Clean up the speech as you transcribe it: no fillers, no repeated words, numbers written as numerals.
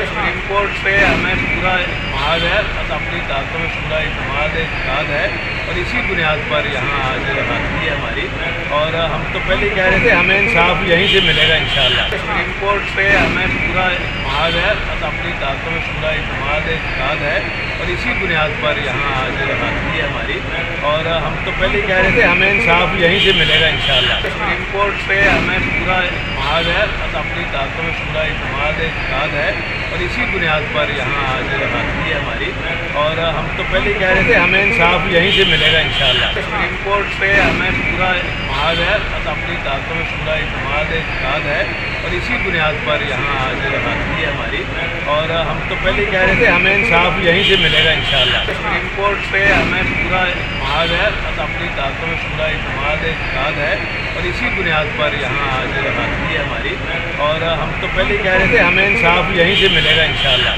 Supreme court पे हमें पूरा इत्मीनान है, बस अपनी ताकतों में पूरा इत्मीनान है और इसी बुनियाद पर यहाँ आज हाज़िरी है हमारी। और हम तो पहले ही कह रहे थे हमें इंसाफ यहीं से मिलेगा इंशाअल्लाह। सुप्रीम कोर्ट पे हमें पूरा इत्मीनान है, बस अपनी ताकतों में पूरा इत्मीनान है और इसी बुनियाद पर यहाँ आज हाज़िरी है हमारी। और हम तो पहले ही कह रहे थे हमें इंसाफ यहीं से मिलेगा इंशाअल्लाह। सुप्रीम कोर्ट पे हमें पूरा इत्मीनान है, बस अपनी ताकतों में पूरा इत्मीनान है और इसी बुनियाद पर यहाँ आज हाज़िरी है हमारी। और हम तो पहले ही कह रहे थे हमें इंसाफ यहीं से मिलेगा इंशाअल्लाह। सुप्रीम कोर्ट पे हमें पूरा इत्मीनान है, बस अपनी ताकतों में पूरा इत्मीनान है और इसी बुनियाद पर यहाँ आज हाज़िरी है हमारी। और हम तो पहले ही कह रहे थे हमें इंसाफ यहीं से मिलेगा इंशाअल्लाह। सुप्रीम कोर्ट पे हमें पूरा इत्मीनान है, बस अपनी ताकतों में पूरा इत्मीनान है और इसी बुनियाद पर यहाँ आज हाज़िरी है हमारी। और हम तो पहले ही कह रहे थे हमें इंसाफ यहीं से मिलेगा इंशाअल्लाह।